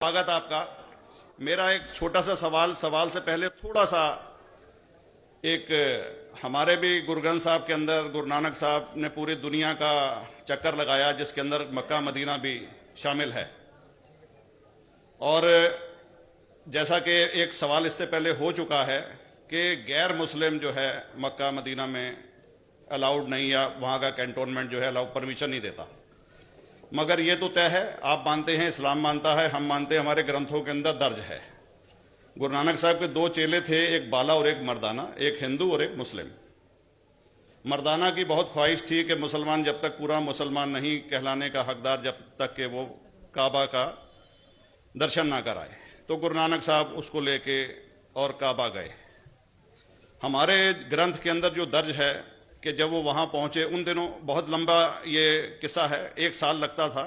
स्वागत आपका। मेरा एक छोटा सा सवाल से पहले थोड़ा सा एक हमारे भी गुरु ग्रंथ साहब के अंदर गुरु नानक साहब ने पूरी दुनिया का चक्कर लगाया, जिसके अंदर मक्का मदीना भी शामिल है। और जैसा कि एक सवाल इससे पहले हो चुका है कि गैर मुस्लिम जो है मक्का मदीना में अलाउड नहीं, या वहाँ का कैंटोनमेंट जो है अलाउ परमिशन नहीं देता। मगर ये तो तय है, आप मानते हैं, इस्लाम मानता है, हम मानते हैं, हमारे ग्रंथों के अंदर दर्ज है। गुरु नानक साहब के दो चेले थे, एक बाला और एक मर्दाना, एक हिंदू और एक मुस्लिम। मर्दाना की बहुत ख्वाहिश थी कि मुसलमान जब तक पूरा मुसलमान नहीं कहलाने का हकदार, जब तक कि वो काबा का दर्शन ना कराए, तो गुरु नानक साहब उसको लेके और काबा गए। हमारे ग्रंथ के अंदर जो दर्ज है कि जब वो वहाँ पहुँचे, उन दिनों बहुत लंबा ये किस्सा है, 1 साल लगता था,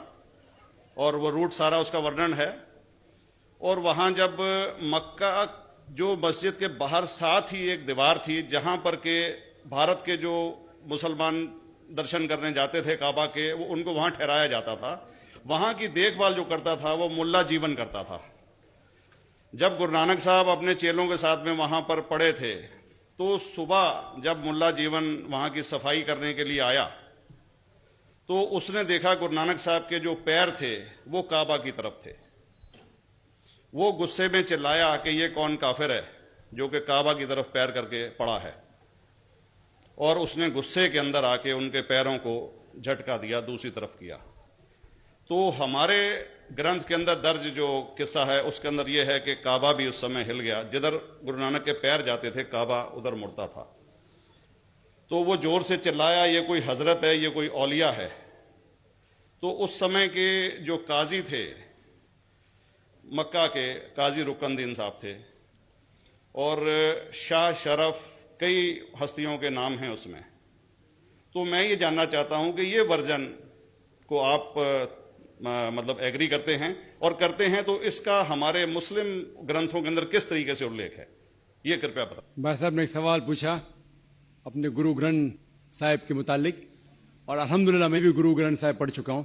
और वो रूट सारा उसका वर्णन है। और वहाँ जब मक्का जो मस्जिद के बाहर साथ ही एक दीवार थी, जहाँ पर के भारत के जो मुसलमान दर्शन करने जाते थे काबा के, वो उनको वहाँ ठहराया जाता था। वहाँ की देखभाल जो करता था वो मुल्ला जीवन करता था। जब गुरु नानक साहब अपने चेलों के साथ में वहाँ पर पड़े थे, तो सुबह जब मुल्ला जीवन वहाँ की सफाई करने के लिए आया, तो उसने देखा गुरु नानक साहब के जो पैर थे वो काबा की तरफ थे। वो गुस्से में चिल्लाया कि ये कौन काफिर है जो कि काबा की तरफ पैर करके पड़ा है, और उसने गुस्से के अंदर आके उनके पैरों को झटका दिया, दूसरी तरफ किया। तो हमारे ग्रंथ के अंदर दर्ज जो किस्सा है उसके अंदर यह है कि काबा भी उस समय हिल गया। जिधर गुरु नानक के पैर जाते थे काबा उधर मुड़ता था। तो वो जोर से चिल्लाया, ये कोई हजरत है, ये कोई औलिया है। तो उस समय के जो काजी थे मक्का के, काजी रुकनुद्दीन साहब थे, और शाह शरफ, कई हस्तियों के नाम हैं उसमें। तो मैं ये जानना चाहता हूं कि ये वर्जन को आप मतलब एग्री करते हैं, और करते हैं तो इसका हमारे मुस्लिम ग्रंथों के अंदर किस तरीके से उल्लेख है, ये कृपया बताएं। भाई साहब ने एक सवाल पूछा अपने गुरु ग्रंथ साहिब के मुतालिक, और अल्हम्दुलिल्लाह मैं भी गुरु ग्रंथ साहिब पढ़ चुका हूं।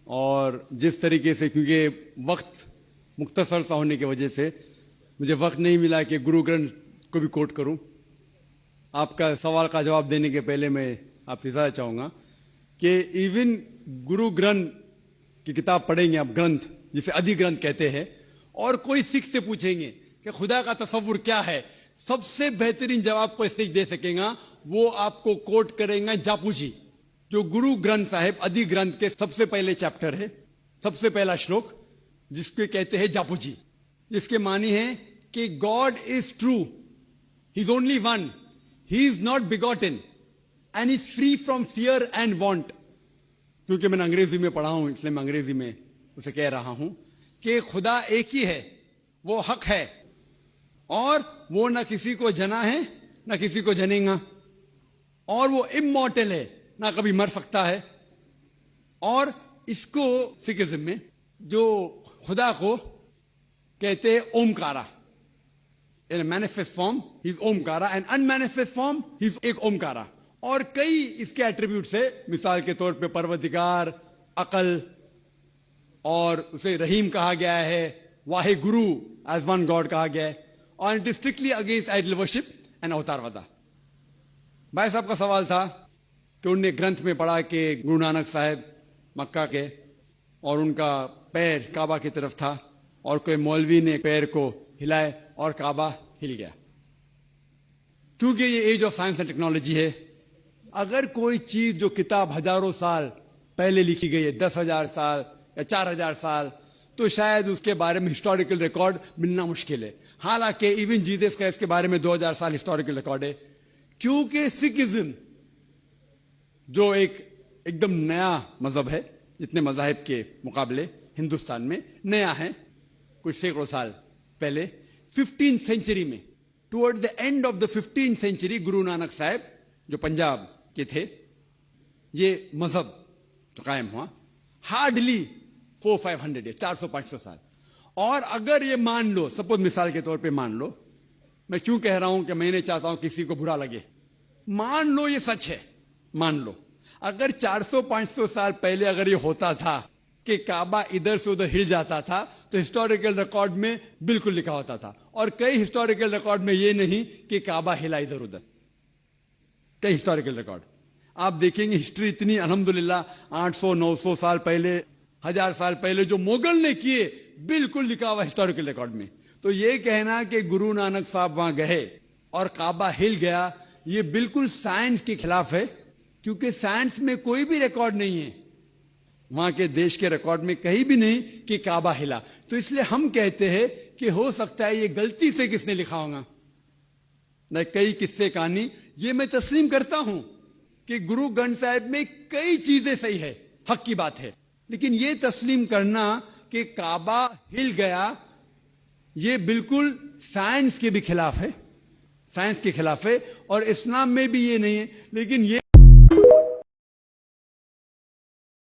और जिस तरीके से, क्योंकि वक्त मुख्तसर सा होने की वजह से मुझे वक्त नहीं मिला कि गुरु ग्रंथ को भी कोट करूं। आपका सवाल का जवाब देने के पहले मैं आपसे ज़्यादा चाहूँगा कि इवन गुरु ग्रंथ की किताब पढ़ेंगे आप, ग्रंथ जिसे अधिग्रंथ कहते हैं, और कोई सिख से पूछेंगे कि खुदा का तसव्वुर क्या है, सबसे बेहतरीन जवाब कोई सिख दे सकेगा वो आपको कोट करेंगे जापूजी, जो गुरु ग्रंथ साहिब अधिग्रंथ के सबसे पहले चैप्टर है, सबसे पहला श्लोक, जिसके कहते हैं जापूजी। इसके मानी है कि God is true, he is only one, he is not begotten and is free from fear and want. क्योंकि मैंने अंग्रेजी में पढ़ा हूं, इसलिए मैं अंग्रेजी में उसे कह रहा हूं कि खुदा एक ही है, वो हक है, और वो ना किसी को जना है ना किसी को जनेगा, और वो इमॉर्टल है, ना कभी मर सकता है। और इसको सिखिज्म में जो खुदा को कहते हैं Omkara, in manifest form he is Omkara, and unmanifest form he is एक ओमकारा। और कई इसके एट्रीब्यूट्स है, मिसाल के तौर पे परवरदिगार, अकल, और उसे रहीम कहा गया है, Wahe Guru as one God कहा गया है, और it is strictly against idol worship and अवतारवादा। भाई साहब का सवाल था कि उनने ग्रंथ में पढ़ा कि गुरु नानक साहब मक्का के, और उनका पैर काबा की तरफ था, और कोई मौलवी ने पैर को हिलाए और काबा हिल गया। क्योंकि ये age of science and technology है, अगर कोई चीज जो किताब हजारों साल पहले लिखी गई है, 10,000 साल या 4,000 साल, तो शायद उसके बारे में हिस्टोरिकल रिकॉर्ड मिलना मुश्किल है। हालांकि इवन जीसस क्राइस्ट के बारे में 2000 साल हिस्टोरिकल रिकॉर्ड है। क्योंकि सिखिज्म जो एकदम नया मजहब है, जितने मजाहिब के मुकाबले हिंदुस्तान में नया है, कुछ सैकड़ों साल पहले 15th सेंचुरी में, toward the end of the 15th century, Guru Nanak साहब जो पंजाब के थे, ये मजहब तो कायम हुआ हार्डली 400-500 ईयर, 400-500 साल। और अगर ये मान लो, सपोज मिसाल के तौर पे मान लो, मैं क्यों कह रहा हूं कि मैं नहीं चाहता हूं किसी को बुरा लगे, मान लो ये सच है, मान लो अगर 400-500 साल पहले अगर ये होता था कि काबा इधर से उधर हिल जाता था, तो हिस्टोरिकल रिकॉर्ड में बिल्कुल लिखा होता था। और कई हिस्टोरिकल रिकॉर्ड में ये नहीं कि काबा हिला इधर उधर, कई हिस्टोरिकल रिकॉर्ड आप देखेंगे। हिस्ट्री इतनी अल्हम्दुलिल्लाह 800 900 साल पहले, 1000 साल पहले जो मुगल ने किए, बिल्कुल लिखा हुआ हिस्टोरिकल रिकॉर्ड में। तो ये कहना कि गुरु नानक साहब वहां गए और काबा हिल गया, ये बिल्कुल साइंस के खिलाफ है, क्योंकि साइंस में कोई भी रिकॉर्ड नहीं है, वहां के देश के रिकॉर्ड में कहीं भी नहीं कि काबा हिला। तो इसलिए हम कहते हैं कि हो सकता है ये गलती से किसने लिखा होगा। न कई किस्से कहानी ये मैं तस्लीम करता हूं कि गुरु ग्रंथ साहिब में कई चीजें सही है, हक की बात है, लेकिन ये तस्लीम करना कि काबा हिल गया, ये बिल्कुल साइंस के भी खिलाफ है, साइंस के खिलाफ है। और इस्लाम में भी ये नहीं है। लेकिन ये